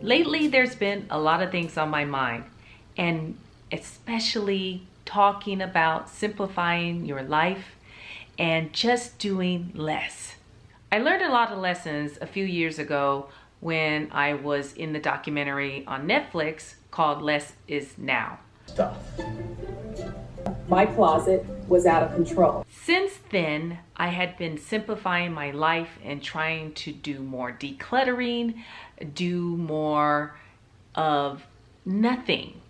Lately, there's been a lot of things on my mind, and especially talking about simplifying your life and just doing less. I learned a lot of lessons a few years ago when I was in the documentary on Netflix called Less is Now. Stuff. My closet was out of control. Since then, I had been simplifying my life and trying to do more decluttering, do more of nothing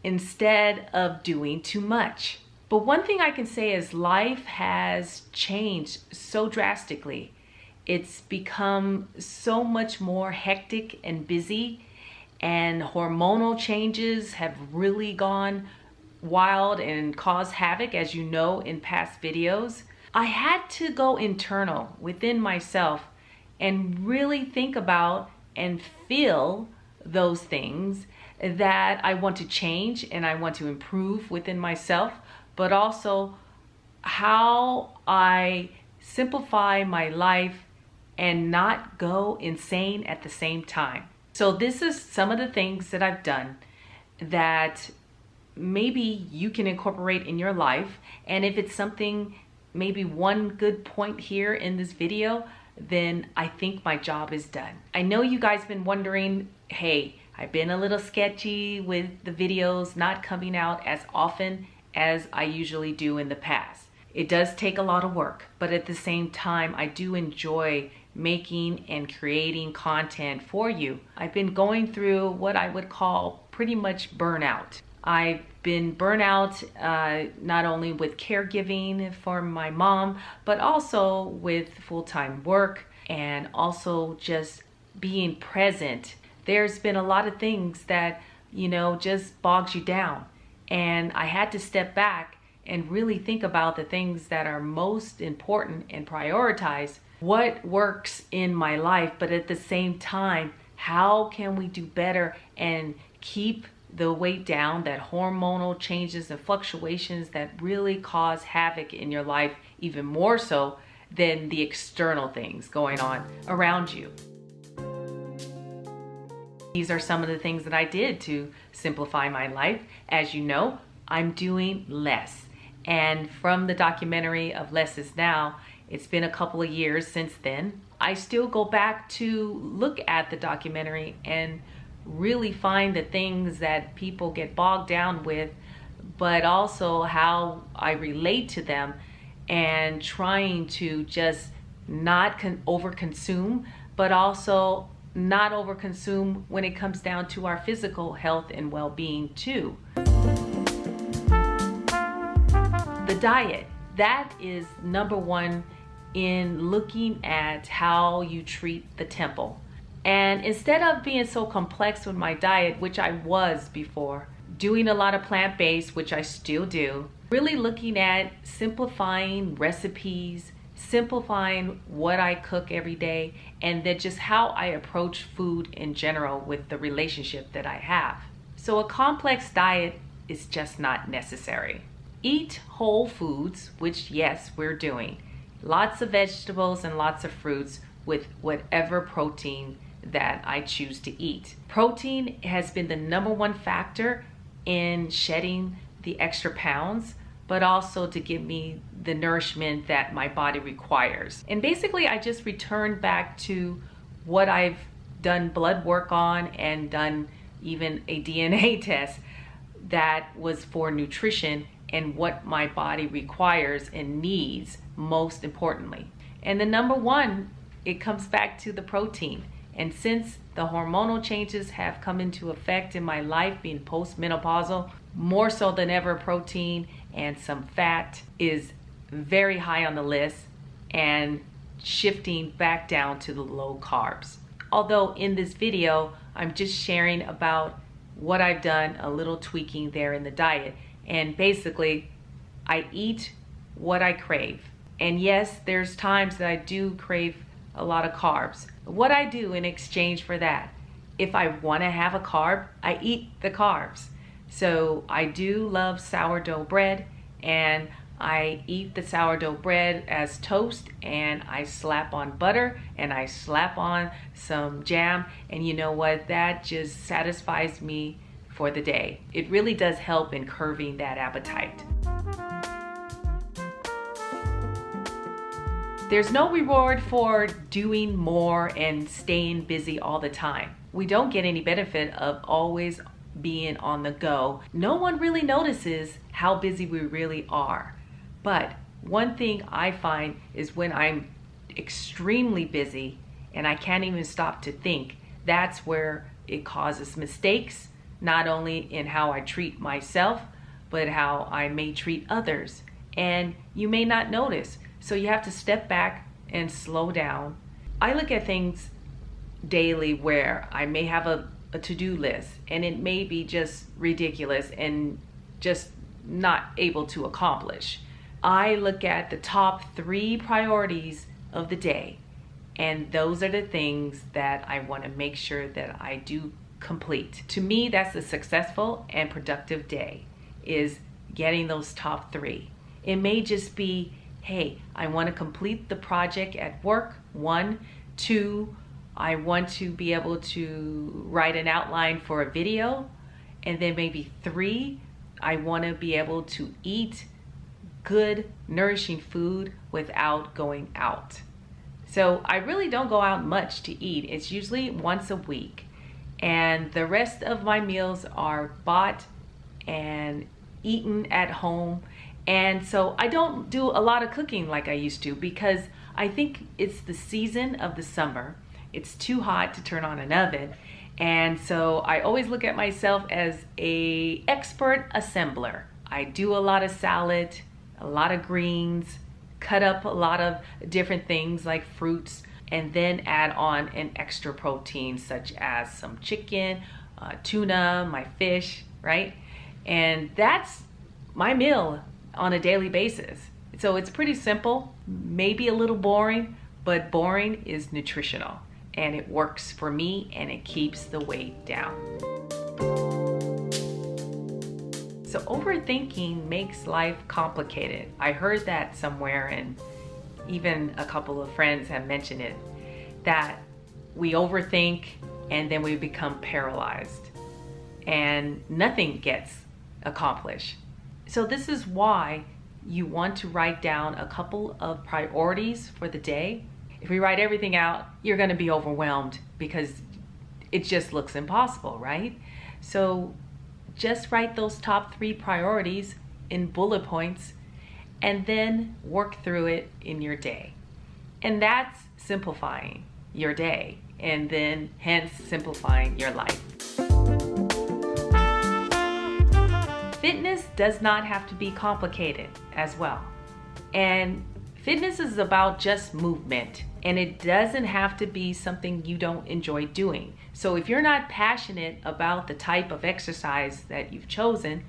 instead of doing too much. But one thing I can say is life has changed so drastically. It's become so much more hectic and busy, and hormonal changes have really gone wild and caused havoc, as you know in past videos. I had to go internal within myself and really think about and feel those things that I want to change and I want to improve within myself, but also how I simplify my life and not go insane at the same time. So this is some of the things that I've done that maybe you can incorporate in your life. And if it's something, maybe one good point here in this video, then I think my job is done. I know you guys been wondering, hey, I've been a little sketchy with the videos not coming out as often as I usually do in the past. It does take a lot of work, but at the same time, I do enjoy making and creating content for you. I've been going through what I would call pretty much burnout. I've been burnout not only with caregiving for my mom, but also with full-time work and also just being present. There's been a lot of things that, just bogs you down. And I had to step back and really think about the things that are most important and prioritize what works in my life, but at the same time, how can we do better and keep the weight down, that hormonal changes and fluctuations that really cause havoc in your life, even more so than the external things going on around you. These are some of the things that I did to simplify my life. As you know, I'm doing less. And from the documentary of Less is Now, it's been a couple of years since then. I still go back to look at the documentary and really find the things that people get bogged down with, but also how I relate to them, and trying to just not overconsume, but also not overconsume when it comes down to our physical health and well-being too. The diet, that is number one in looking at how you treat the temple. And instead of being so complex with my diet, which I was before, doing a lot of plant-based, which I still do, really looking at simplifying recipes, simplifying what I cook every day, and then just how I approach food in general with the relationship that I have. So a complex diet is just not necessary. Eat whole foods, which yes, we're doing. Lots of vegetables and lots of fruits with whatever protein that I choose to eat. Protein has been the number one factor in shedding the extra pounds, but also to give me the nourishment that my body requires. And basically, I just returned back to what I've done blood work on and done even a DNA test that was for nutrition and what my body requires and needs most importantly. And the number one, it comes back to the protein. And since the hormonal changes have come into effect in my life, being postmenopausal, more so than ever, protein and some fat is very high on the list, and shifting back down to the low carbs. Although in this video, I'm just sharing about what I've done, a little tweaking there in the diet. And basically, I eat what I crave. And yes, there's times that I do crave a lot of carbs. What I do in exchange for that, if I want to have a carb, I eat the carbs. So I do love sourdough bread, and I eat the sourdough bread as toast, and I slap on butter and I slap on some jam, and you know what? That just satisfies me for the day. It really does help in curbing that appetite. There's no reward for doing more and staying busy all the time. We don't get any benefit of always being on the go. No one really notices how busy we really are. But one thing I find is when I'm extremely busy and I can't even stop to think, that's where it causes mistakes, not only in how I treat myself, but how I may treat others. And you may not notice. So you have to step back and slow down. I look at things daily where I may have a to-do list and it may be just ridiculous and just not able to accomplish. I look at the top 3 priorities of the day, and those are the things that I want to make sure that I do complete. To me, that's a successful and productive day, is getting those top 3. It may just be, hey, I want to complete the project at work, 1. 2, I want to be able to write an outline for a video. And then maybe 3, I want to be able to eat good, nourishing food without going out. So I really don't go out much to eat. It's usually once a week. And the rest of my meals are bought and eaten at home. And so I don't do a lot of cooking like I used to, because I think it's the season of the summer. It's too hot to turn on an oven. And so I always look at myself as an expert assembler. I do a lot of salad, a lot of greens, cut up a lot of different things like fruits, and then add on an extra protein such as some chicken, tuna, my fish, right? And that's my meal on a daily basis. So it's pretty simple, maybe a little boring, but boring is nutritional, and it works for me and it keeps the weight down. So overthinking makes life complicated. I heard that somewhere, and even a couple of friends have mentioned it, that we overthink and then we become paralyzed and nothing gets accomplished. So this is why you want to write down a couple of priorities for the day. If we write everything out, you're going to be overwhelmed because it just looks impossible, right? So just write those top 3 priorities in bullet points and then work through it in your day. And that's simplifying your day, and then hence simplifying your life. Fitness does not have to be complicated as well. And fitness is about just movement, and it doesn't have to be something you don't enjoy doing. So if you're not passionate about the type of exercise that you've chosen,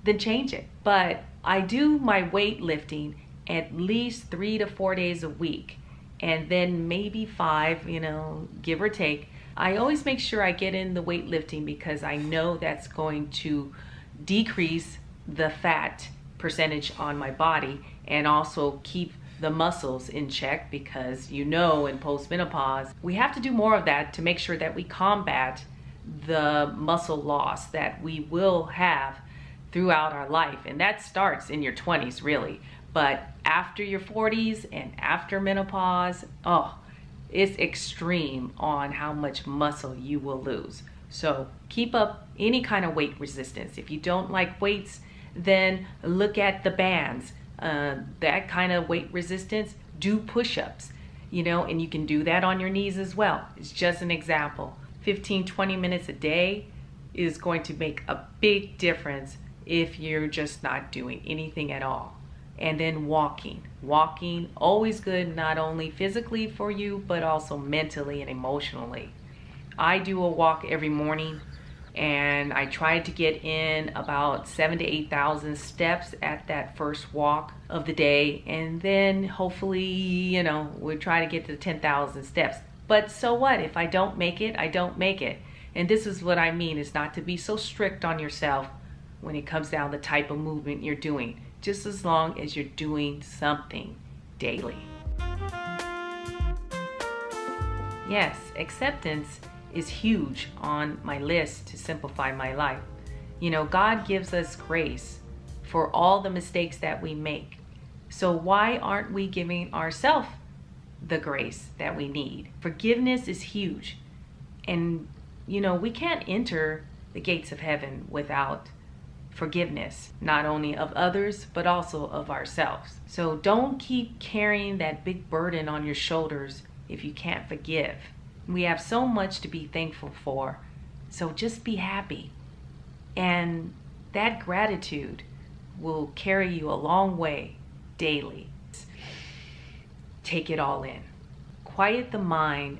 then change it. But I do my weightlifting at least 3 to 4 days a week, and then maybe 5, give or take. I always make sure I get in the weightlifting because I know that's going to decrease the fat percentage on my body and also keep the muscles in check, because in postmenopause we have to do more of that to make sure that we combat the muscle loss that we will have throughout our life. And that starts in your 20s really, but after your 40s and after menopause, it's extreme on how much muscle you will lose. So keep up any kind of weight resistance. If you don't like weights, then look at the bands. That kind of weight resistance, do push-ups, and you can do that on your knees as well. It's just an example. 15-20 minutes a day is going to make a big difference if you're just not doing anything at all. And then walking, always good, not only physically for you, but also mentally and emotionally. I do a walk every morning, and I try to get in about 7,000 to 8,000 steps at that first walk of the day. And then hopefully, we try to get to 10,000 steps. But so what? If I don't make it, I don't make it. And this is what I mean, is not to be so strict on yourself when it comes down to the type of movement you're doing. just as long as you're doing something daily. Yes, acceptance is huge on my list to simplify my life. You know, God gives us grace for all the mistakes that we make. So why aren't we giving ourselves the grace that we need? Forgiveness is huge. And, you know, we can't enter the gates of heaven without forgiveness, not only of others, but also of ourselves. So don't keep carrying that big burden on your shoulders if you can't forgive. We have so much to be thankful for. So just be happy. And that gratitude will carry you a long way daily. Take it all in. Quiet the mind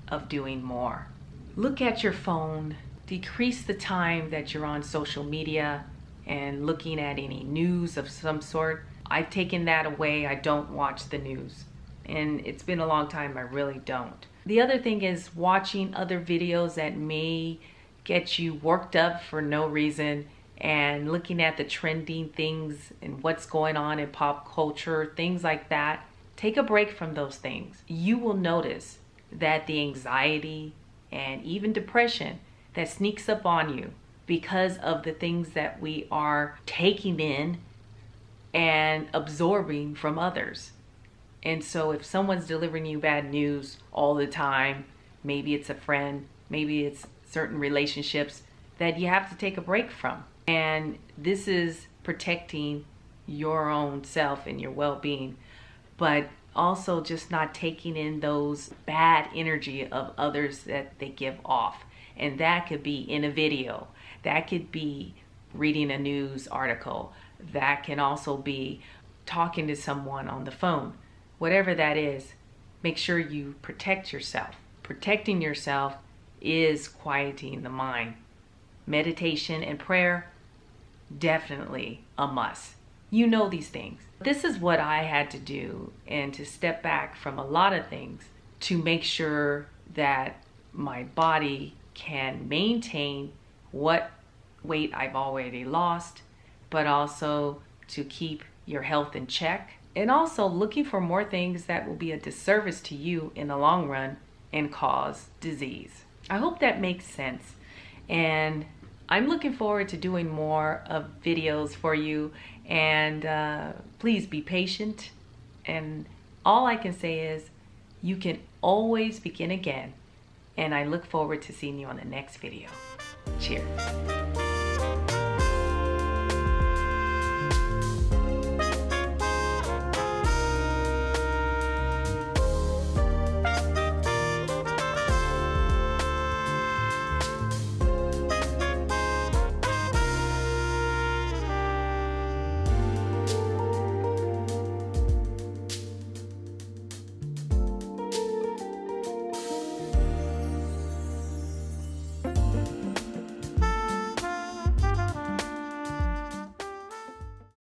of doing more. Look at your phone. Decrease the time that you're on social media and looking at any news of some sort. I've taken that away. I don't watch the news. And it's been a long time. I really don't. The other thing is watching other videos that may get you worked up for no reason, and looking at the trending things and what's going on in pop culture, things like that. Take a break from those things. You will notice that the anxiety and even depression that sneaks up on you because of the things that we are taking in and absorbing from others. And so if someone's delivering you bad news all the time, maybe it's a friend, maybe it's certain relationships that you have to take a break from. And this is protecting your own self and your well-being, but also just not taking in those bad energy of others that they give off. And that could be in a video, that could be reading a news article, that can also be talking to someone on the phone. Whatever that is, make sure you protect yourself. Protecting yourself is quieting the mind. Meditation and prayer, definitely a must. You know these things. This is what I had to do, and to step back from a lot of things to make sure that my body can maintain what weight I've already lost, but also to keep your health in check, and also looking for more things that will be a disservice to you in the long run and cause disease. I hope that makes sense, and I'm looking forward to doing more of videos for you, and please be patient. And all I can say is you can always begin again, and I look forward to seeing you on the next video. Cheers.